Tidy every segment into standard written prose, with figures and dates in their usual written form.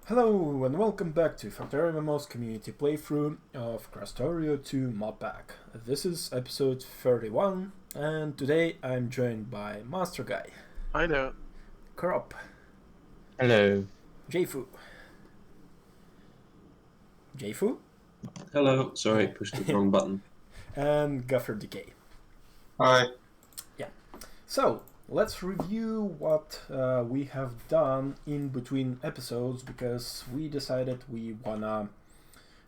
Hello and welcome back to FactorioMMO's community playthrough of Krastorio 2 mod pack. This is episode 31 and today I'm joined by Master Guy. I know. Crop. Hello. Jfu. Jfu? Hello, sorry, pushed the wrong button. And Guffer Decay. Hi. So, let's review what we have done in between episodes because we decided we wanna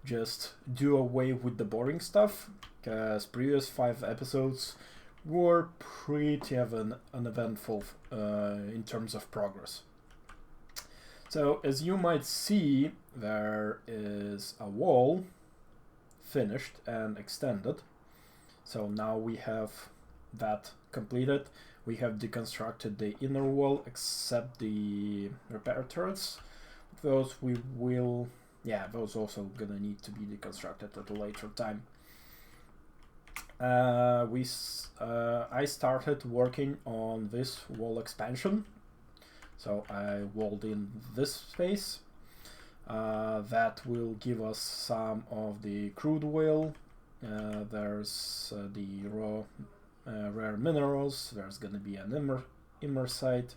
just do away with the boring stuff because previous 5 episodes were pretty uneventful in terms of progress. So as you might see, there is a wall finished and extended. So now we have that completed. We have deconstructed the inner wall except the repair turrets. Those we will, those also gonna need to be deconstructed at a later time. I started working on this wall expansion. So I walled in this space. That will give us some of the crude oil. There's the raw rare minerals. There's gonna be an immersite,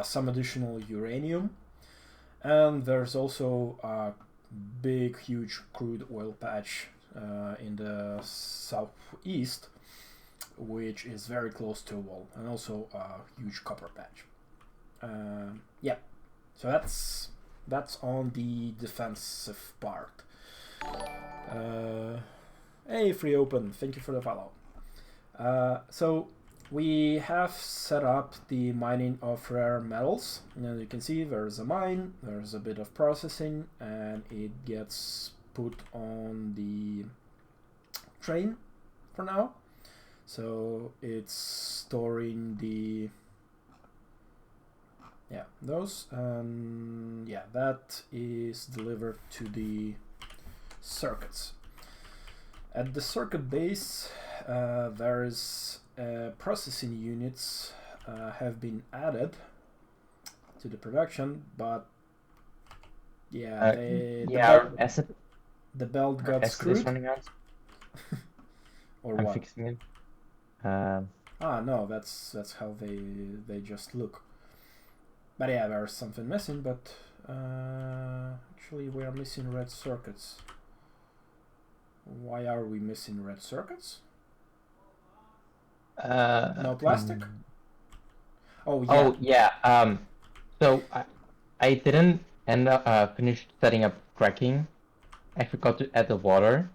some additional uranium, and there's also a big, huge crude oil patch in the southeast, which is very close to a wall, and also a huge copper patch. So that's on the defensive part. Hey, Free Open, thank you for the follow. So we have set up the mining of rare metals. And you can see there's a mine, there's a bit of processing, and it gets put on the train for now. So it's storing the those, and that is delivered to the circuits. At the circuit base, there's processing units have been added to the production, but the belt got screwed. Running out. Or I'm what? fixing it. No, that's how they just look. But there's something missing. But actually, we are missing red circuits. Why are we missing red circuits? No plastic? Oh yeah. So I didn't end up finish setting up cracking. I forgot to add the water,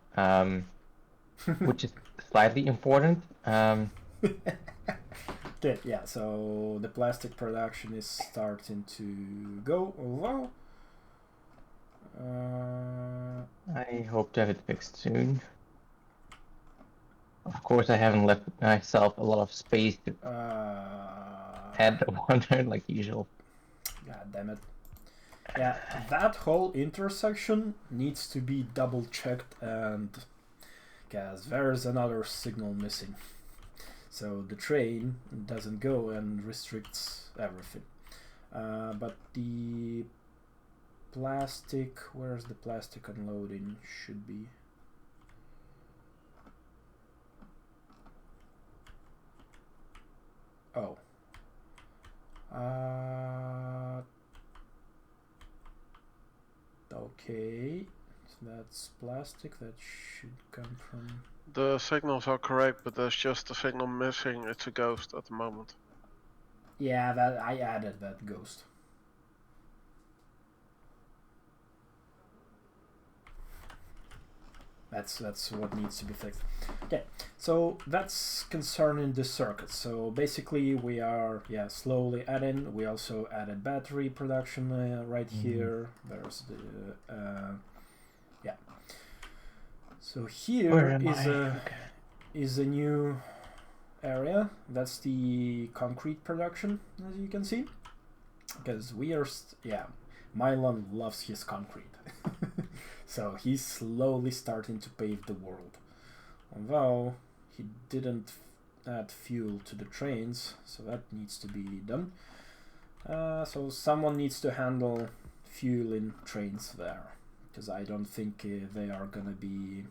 which is slightly important. Good. Yeah. So the plastic production is starting to go. Although I hope to have it fixed soon. Of course, I haven't left myself a lot of space to add the water like usual. God damn it. Yeah, that whole intersection needs to be double checked, and because there's another signal missing. So the train doesn't go and restricts everything. But the plastic, where's the plastic unloading? Should be. Oh. Okay. So that's plastic. That should come from. The signals are correct, but there's just a signal missing. It's a ghost at the moment. Yeah, that I added that ghost. That's what needs to be fixed. Okay, so that's concerning the circuits. So basically we are slowly adding. We also added battery production right here. There's the So here is a new area. That's the concrete production, as you can see. Because we are Milan loves his concrete. So he's slowly starting to pave the world. Although he didn't add fuel to the trains, so that needs to be done. So someone needs to handle fueling trains there, because I don't think they are gonna be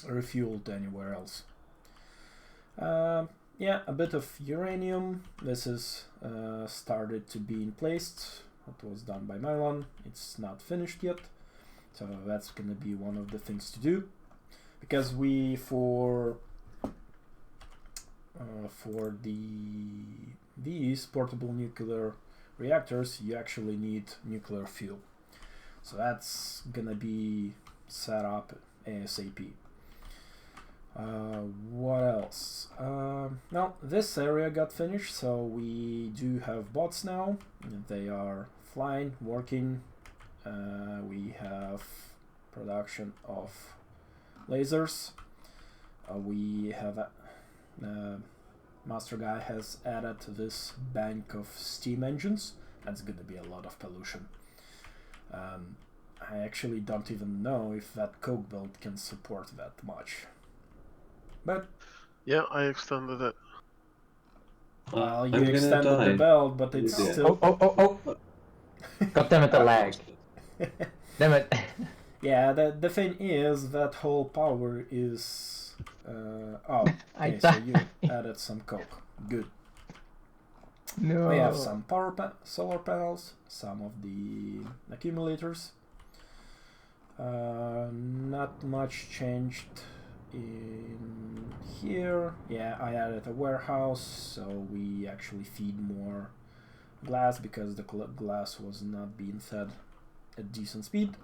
refueled anywhere else. Yeah, a bit of uranium. This is started to be in place. It was done by Nylon. It's not finished yet, so that's gonna be one of the things to do, because we for these portable nuclear reactors, you actually need nuclear fuel. So that's gonna be set up ASAP. What else? Now this area got finished, so we do have bots now. They are flying, working. We have production of lasers. We have Master Guy has added this bank of steam engines. That's gonna be a lot of pollution. I actually don't even know if that coke belt can support that much. But Yeah, I extended it. well, you I'm gonna extended the die. belt, but it's Yeah. still. Oh! God damn it, the lag. Damn it. Yeah, the thing is that whole power is. Oh, I okay, so died. you added some coke. Good. No. We have some solar panels, some of the accumulators. Not much changed in here. Yeah, I added a warehouse, so we actually feed more glass because the glass was not being fed at decent speed.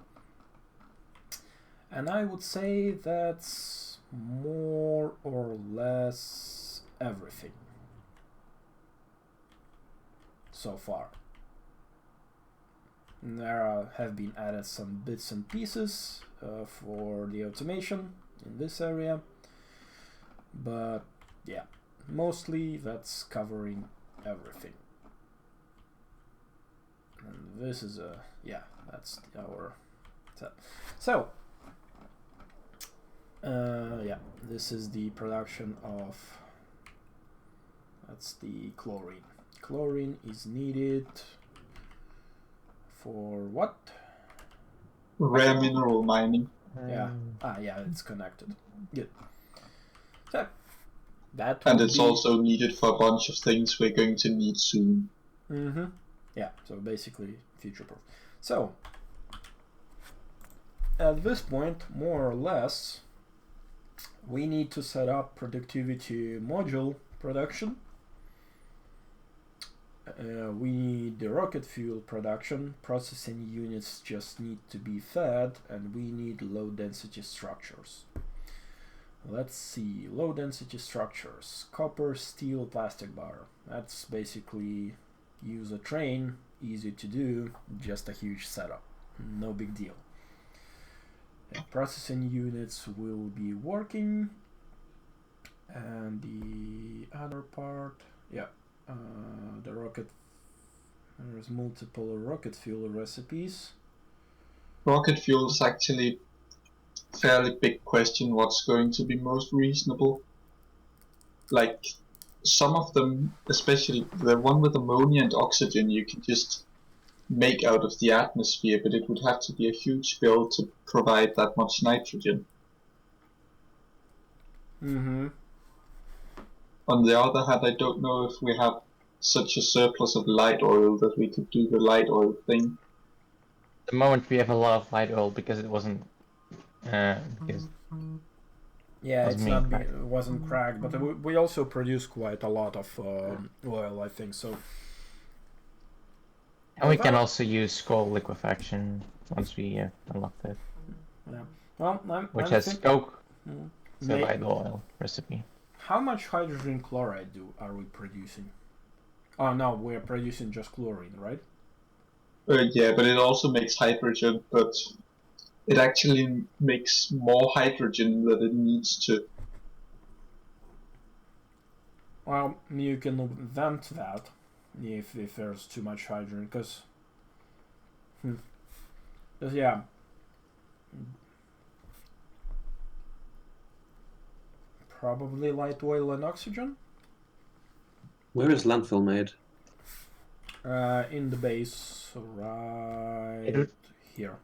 And I would say that's more or less everything so far. There have been added some bits and pieces for the automation in this area, but yeah, mostly that's covering everything. And this is that's our set. So yeah, this is the production of, that's the chlorine. Chlorine is needed for what? Rare mineral mining. Yeah. Yeah, it's connected. Good. So that And would it's be... also needed for a bunch of things we're going to need soon. Mm-hmm. Yeah, so basically future-proof. So at this point, more or less, we need to set up productivity module production. We need the rocket fuel production. Processing units just need to be fed, and we need low density structures. Let's see, low density structures: copper, steel, plastic bar. That's basically use a train, easy to do, just a huge setup, no big deal. Processing units will be working, and the other part, yeah, the rocket, there's multiple rocket fuel recipes. Rocket fuel is actually a fairly big question what's going to be most reasonable. Like, some of them, especially the one with ammonia and oxygen, you can just make out of the atmosphere, but it would have to be a huge bill to provide that much nitrogen. Mm-hmm. On the other hand, I don't know if we have such a surplus of light oil that we could do the light oil thing. At the moment we have a lot of light oil because it wasn't because Yeah, was it's me, not right? it wasn't cracked, but we also produce quite a lot of oil, I think. So, and we can Well, also use coal liquefaction once we unlock it, yeah. Well, which I'm has coke, Mm. so light oil recipe. How much hydrogen chloride are we producing? Oh no, we're producing just chlorine, right? Yeah, but it also makes hydrogen, but it actually makes more hydrogen than it needs to. Well, you can vent that if there's too much hydrogen, because yeah, probably light oil and oxygen. Where is landfill made? in the base, right It would, here.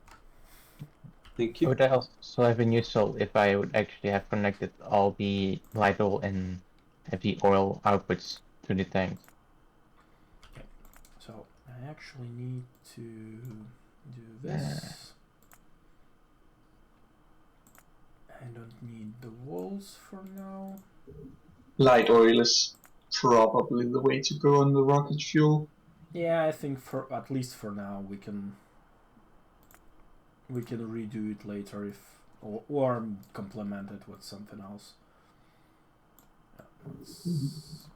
Thank it you. would also have been useful if I would actually have connected all the light oil and heavy oil outputs to the tanks. So I actually need to do this. I don't need the walls for now. Light oil is probably the way to go on the rocket fuel. Yeah, I think for at least for now we can redo it later if or complement it with something else. Let's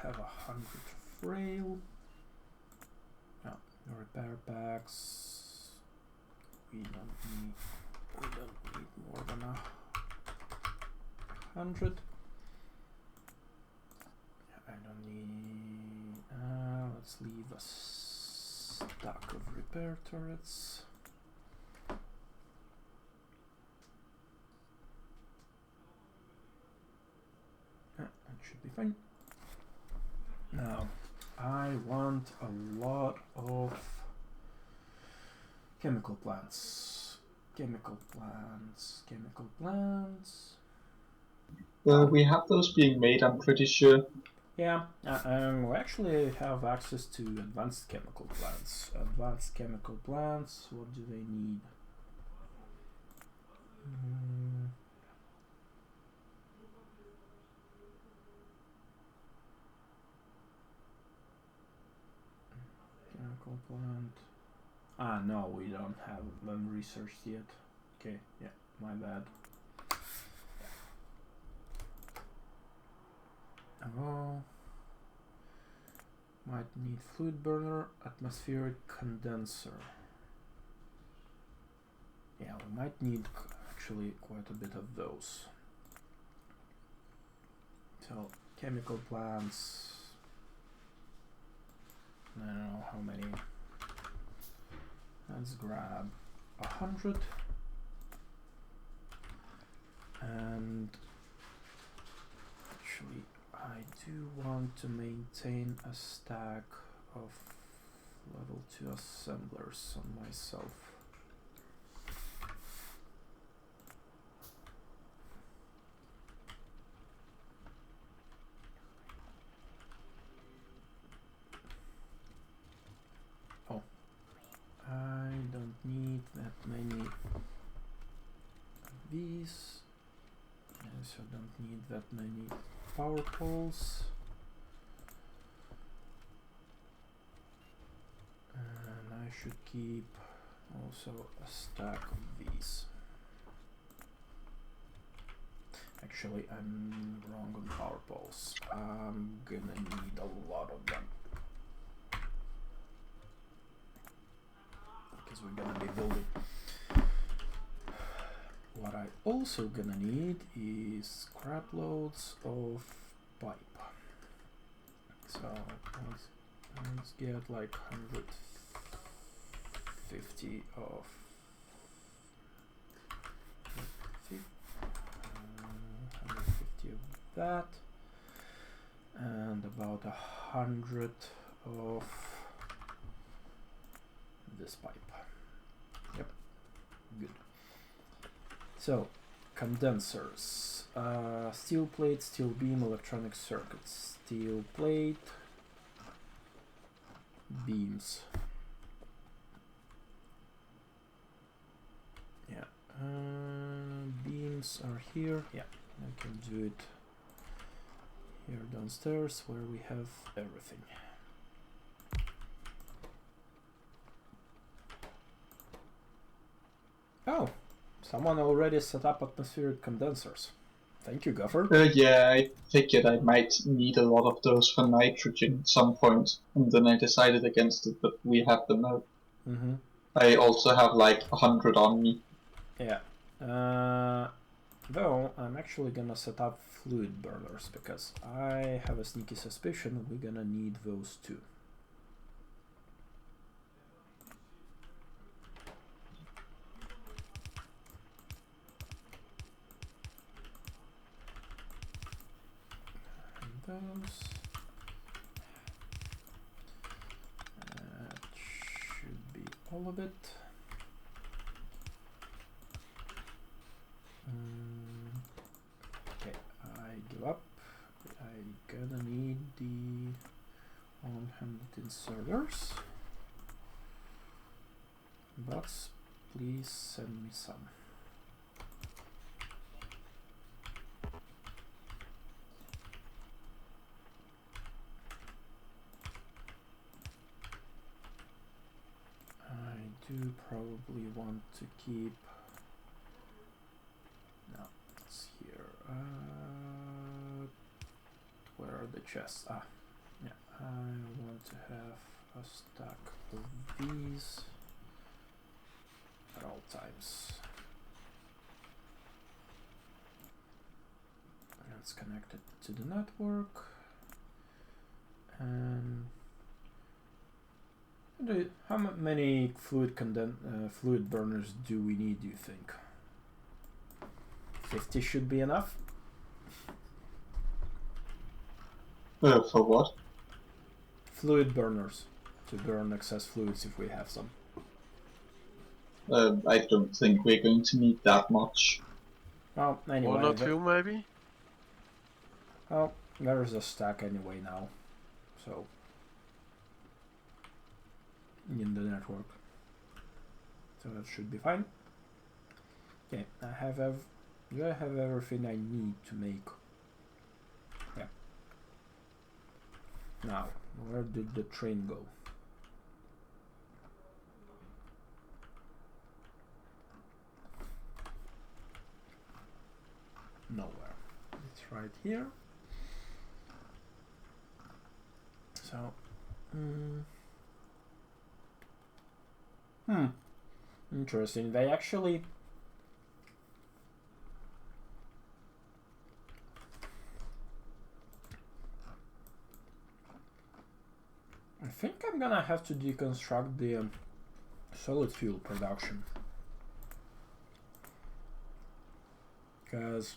have 100 frail. Repair packs. We don't need more than 100. I don't need. Let's leave a stack of repair turrets. That should be fine. Now, I want a lot of chemical plants. Chemical plants. We have those being made, I'm pretty sure. Yeah, we actually have access to advanced chemical plants. Advanced chemical plants, what do they need? Chemical plant. No, we don't have them researched yet. Okay, yeah, my bad. Oh. Might need fluid burner, atmospheric condenser. Yeah, we might need actually quite a bit of those. So, chemical plants. I don't know how many. Let's grab 100. And actually, I do want to maintain a stack of level 2 assemblers on myself. Oh, I don't need that many of these. I also don't need that many power poles. And I should keep also a stack of these. Actually, I'm wrong on power poles. I'm gonna need a lot of them. Because we're gonna be building. What I also gonna need is scrap loads of pipe. So let's get like 150 of 150 of that, and about 100 of this pipe. Yep, good. So, condensers, steel plate, steel beam, electronic circuits, steel plate, beams. Yeah, beams are here. Yeah, I can do it here downstairs where we have everything. Oh, someone already set up atmospheric condensers. Thank you, Guffer. Yeah, I figured I might need a lot of those for nitrogen at some point, and then I decided against it, but we have them now. Mm-hmm. I also have like 100 on me. Yeah. Though, I'm actually gonna set up fluid burners, because I have a sneaky suspicion we're gonna need those too. And those. all of it. Okay, I give up. I gonna need the one-handed inserters. But please send me some. I do probably want to keep. No, it's here. Where are the chests? Ah, yeah. I want to have a stack of these at all times. And it's connected to the network. And how many fluid burners do we need, do you think? 50 should be enough? For what? Fluid burners. To burn excess fluids if we have some. I don't think we're going to need that much. Well, anyway. One or two, maybe? Well, there's a stack anyway now. So. In the network. So that should be fine. Okay, do I have everything I need to make? Yeah. Now, where did the train go? Nowhere. It's right here. So, interesting. They actually I think I'm gonna have to deconstruct the solid fuel production, because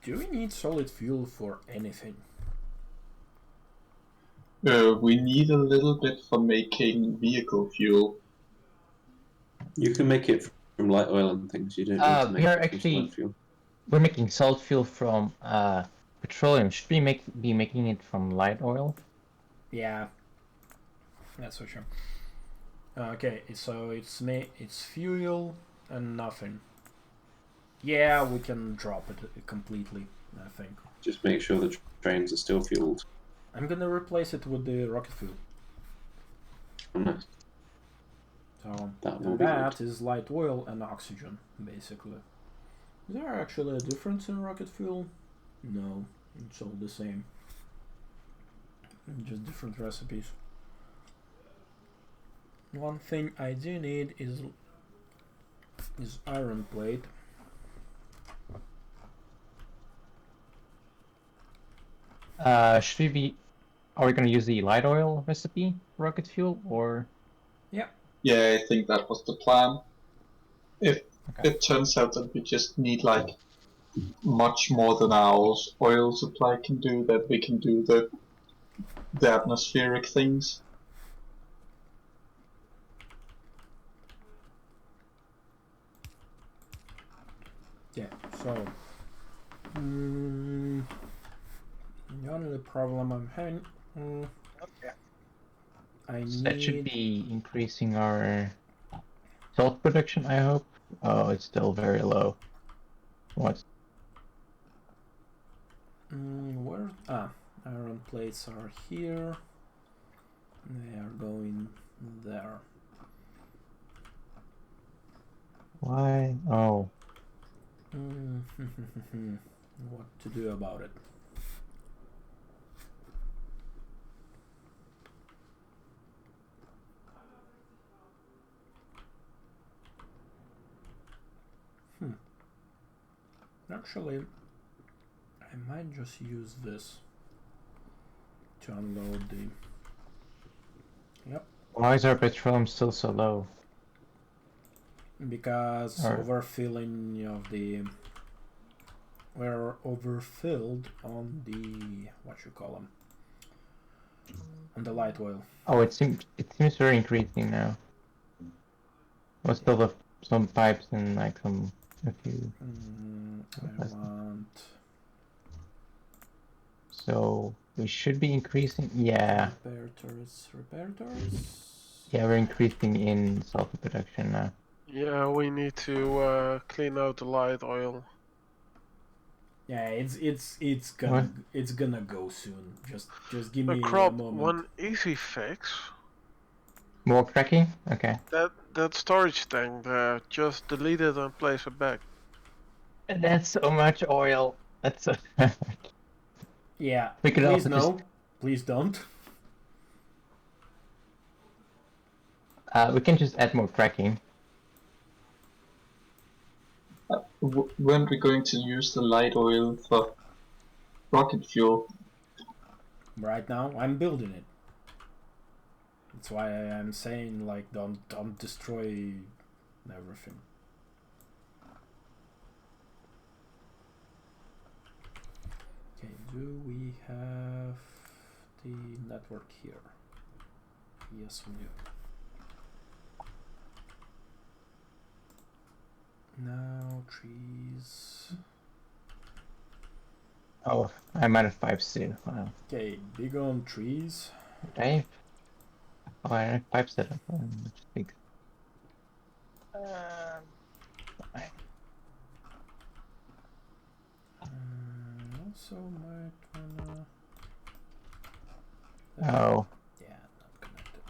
do we need solid fuel for anything? We need a little bit for making vehicle fuel. You can make it from light oil and things. You don't need to make we are it from actually solid fuel. we're making solid fuel from petroleum. Should we be making it from light oil? Yeah, that's for sure. Okay, so it's fuel and nothing. Yeah, we can drop it completely, I think. Just make sure the trains are still fueled. I'm gonna replace it with the rocket fuel. Oh, nice. So That will be that is light oil and oxygen, basically. Is there actually a difference in rocket fuel? No, it's all the same. Just different recipes. One thing I do need is iron plate. Are we going to use the light oil recipe rocket fuel, or? Yeah, I think that was the plan. If Okay. it turns out that we just need like much more than our oil supply can do, that we can do the atmospheric things. Yeah, so the only problem I'm having, I That should need. be increasing our salt production, I hope. Oh, it's still very low. What? Where? Iron plates are here. They are going there. Why? Oh. What to do about it? Actually, I might just use this to unload the. Yep. Why is our petroleum still so low? Because overfilling of the. We're overfilled on the what you call them. And the light oil. Oh, it seems very increasing now. Well, still have some pipes and like a few. I want. So we should be increasing. Yeah. Repair turrets. Repair turrets. Yeah, we're increasing in sulfur production now. Yeah, we need to clean out the light oil. Yeah, it's gonna go soon. Just give me a Crop, moment. one easy fix. More cracking? Okay. That storage tank there, just delete it and place it back. And that's so much oil. That's so Yeah. We could Please also no. just Please don't. we can just add more cracking. When we're going to use the light oil for rocket fuel? Right now, I'm building it. That's why I'm saying like don't destroy everything. Okay, do we have the network here? Yes, we do. Now trees. Oh, I'm out of pipes soon. Wow. Okay, big on trees. Dave? Oh, I have pipe set up. Which is big. Fine. Also might wanna. Oh, Yeah, not connected.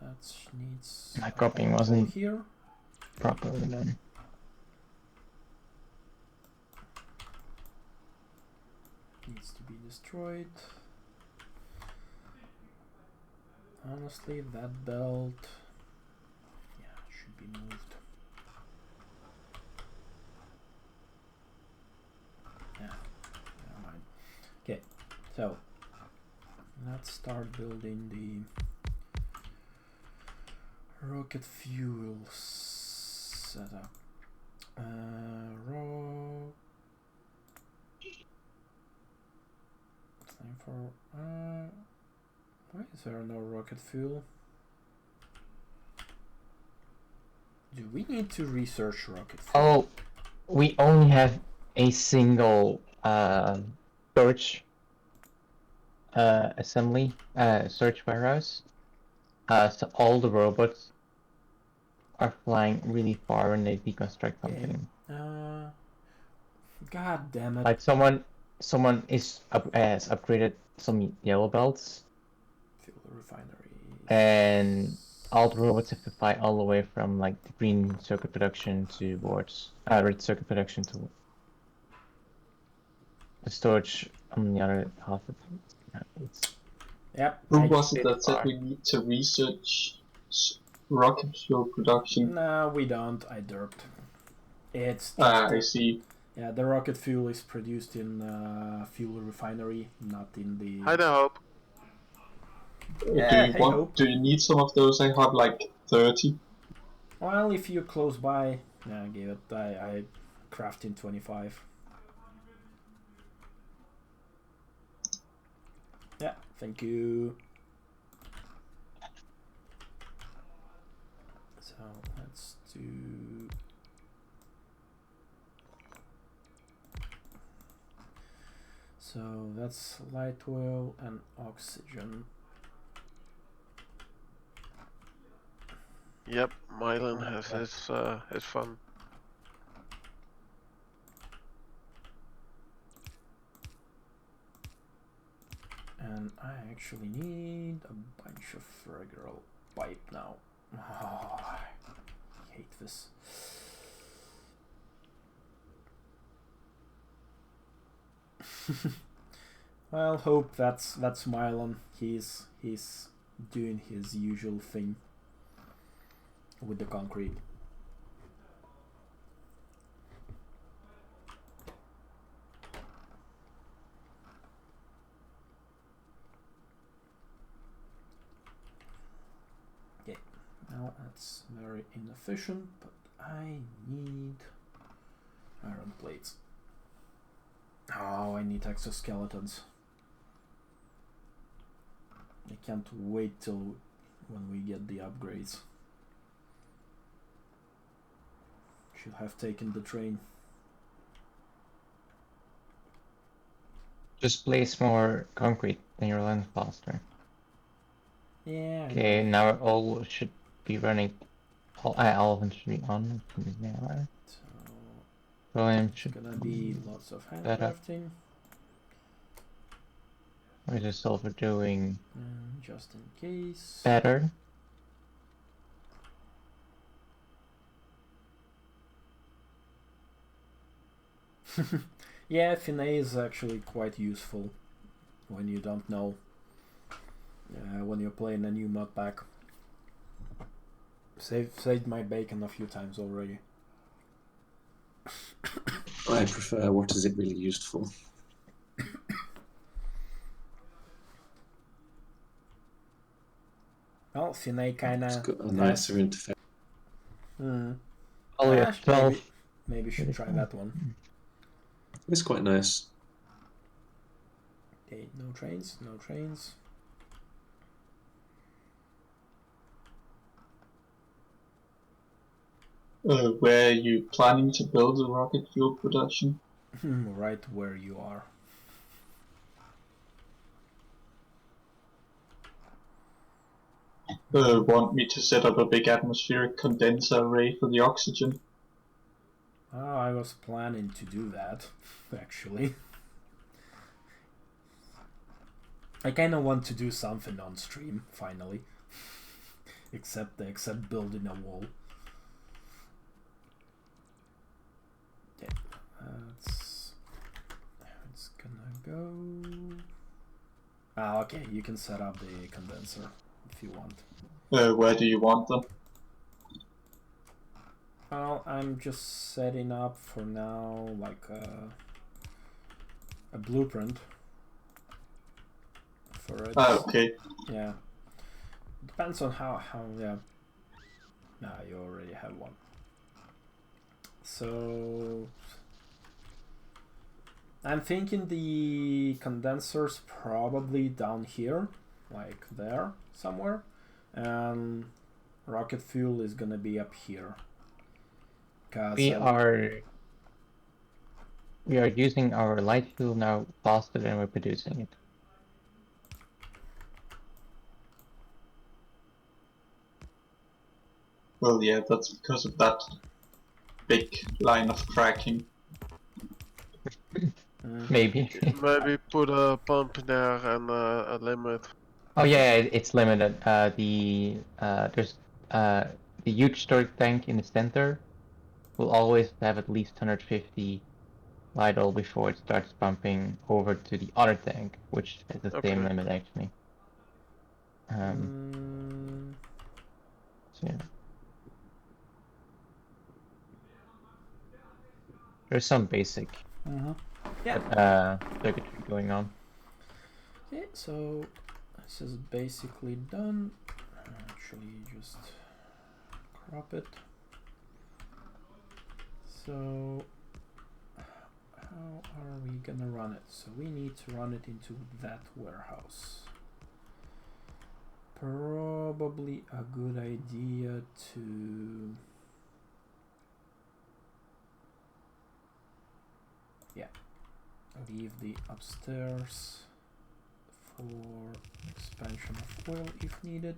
That needs. my a copying hole wasn't here. properly done. Needs to be destroyed. Honestly, that belt, yeah, should be moved. Yeah, never mind. Okay, so let's start building the rocket fuel setup. Raw. Time for. Why is there no rocket fuel? Do we need to research rocket fuel? Oh, we only have a single storage assembly storage warehouse. So all the robots are flying really far when they deconstruct something. God damn it. Like someone has upgraded some yellow belts, Fuel refinery. and all the robots have to fly all the way from like the green circuit production towards red circuit production to the storage on the other half of it. Yep. Who was it that said we need to research rocket fuel production? No, we don't. I derped. It's just I see. Yeah, the rocket fuel is produced in fuel refinery, not in the. Hide a hope. Yeah, Do you need some of those? I have like 30. Well, if you're close by, yeah, I gave it. I craft in 25. Yeah, thank you. So let's do. So that's light oil and oxygen. Yep, Mylan has his fun. And I actually need a bunch of regular pipe now. Oh, I hate this. Well, hope that's Mylon. He's doing his usual thing with the concrete. Okay, now that's very inefficient, but I need iron plates. Oh, I need exoskeletons. I can't wait till when we get the upgrades. Should have taken the train. Just place more concrete and you'll land faster. Yeah. Okay, now all should be running. All of them should be on. Now. So William it's should gonna be lots of that up. handcrafting. What is the silver doing? Just in case. Better. Yeah, FNEI is actually quite useful when you don't know. When you're playing a new mod pack. Saved my bacon a few times already. I prefer what is it really used for. Well, FNEI It's kinda got a nicer interface. Oh, we have 12. Maybe should try that one. It's quite nice. Okay, no trains, no trains. Where are you planning to build the rocket fuel production? Right where you are. Want me to set up a big atmospheric condenser array for the oxygen? Oh, I was planning to do that, actually. I kinda want to do something on stream, finally. except building a wall. Okay, it's gonna go... Ah, okay, you can set up the condenser if you want. Where do you want them? Well, I'm just setting up for now like a blueprint for it. Okay. Yeah. Depends on how yeah. Nah, you already have one. So I'm thinking the condenser's probably down here, like there somewhere, and rocket fuel is gonna be up here. We are using our light fuel now faster than we're producing it. Well, yeah, that's because of that big line of cracking. Maybe. Maybe put a pump in there and a limit. Oh yeah, it's limited. There's the huge storage tank in the center will always have at least 150 lidl before it starts pumping over to the other tank, which has the same limit actually. So yeah. There's some basic circuitry going on. Okay, so this is basically done. Actually, just crop it. So how are we gonna run it? So we need to run it into that warehouse. Probably a good idea to leave the upstairs for expansion of oil if needed.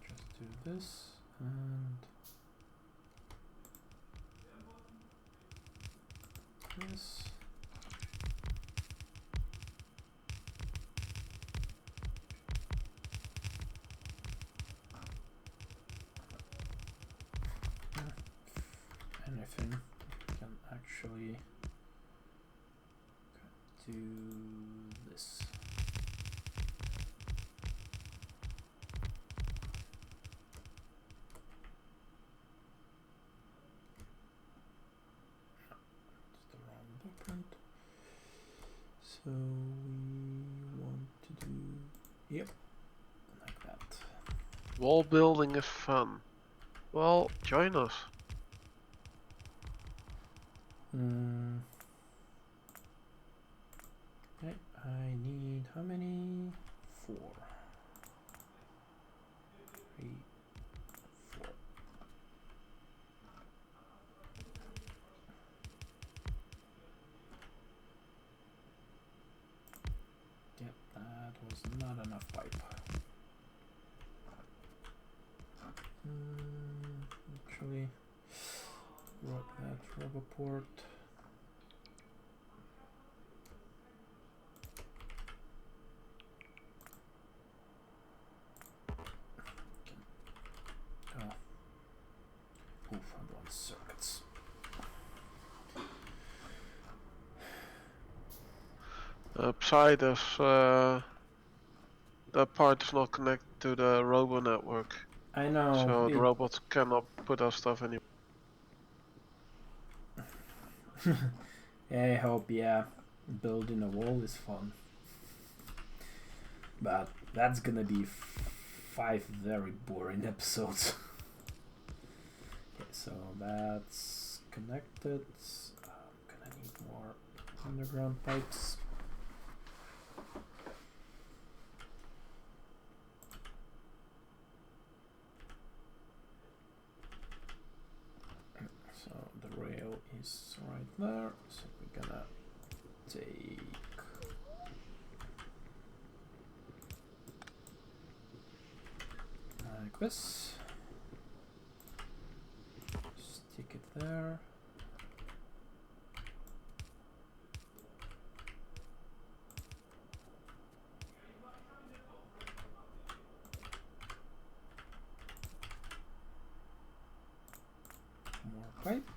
Just do this and this. Anything can actually do this. It's the wrong blueprint. So we want to do, yep, like that. Wall building is fun. Well, join us. Okay, I need how many? 4. 3, 4. Yep, that was not enough pipe. Actually, work that rubber port. Oh, advanced circuits. Psy, that part is not connected to the robo network, I know. so the robots cannot put our stuff anymore. I hope, yeah, building a wall is fun. But that's gonna be 5 very boring episodes. Okay, so that's connected. I'm gonna need more underground pipes. So the rail is right there. So we're gonna take like this. Stick it there. More pipe.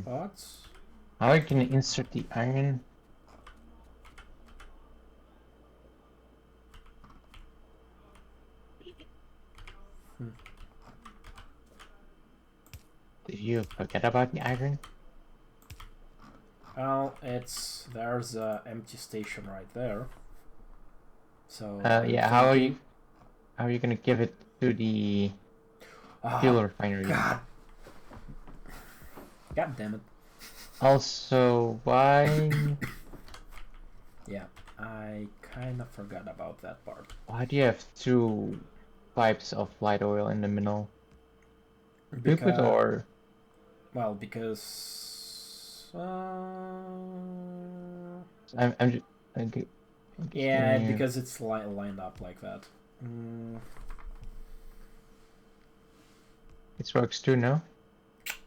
Pots. How can you insert the iron? Did you forget about the iron? Well, there's a empty station right there. So Yeah. How are you gonna give it to the fuel refinery? God damn it! Also, why? Yeah, I kind of forgot about that part. Why do you have 2 pipes of light oil in the middle? Because, Or well, because I'm just yeah, because it's lined up like that. It works too, no?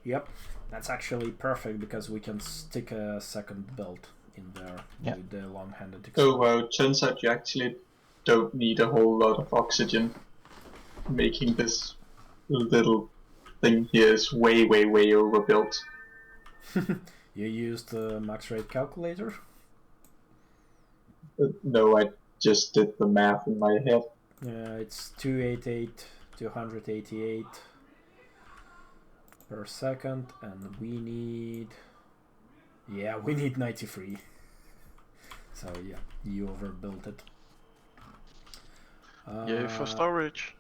Yep, that's actually perfect because we can stick a second belt in there with the long-handed. Oh wow, turns out you actually don't need a whole lot of oxygen. Making this little thing here is way overbuilt. You used the max rate calculator? No, I just did the math in my head. It's 288 to 188 per second, and we need 93. So yeah, you overbuilt it. Yay for storage.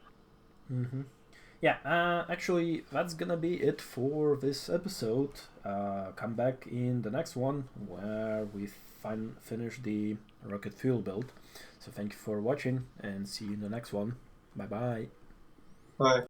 Yeah, actually, that's gonna be it for this episode. Come back in the next one where we finish the rocket fuel build. So thank you for watching and see you in the next one. Bye bye. Bye.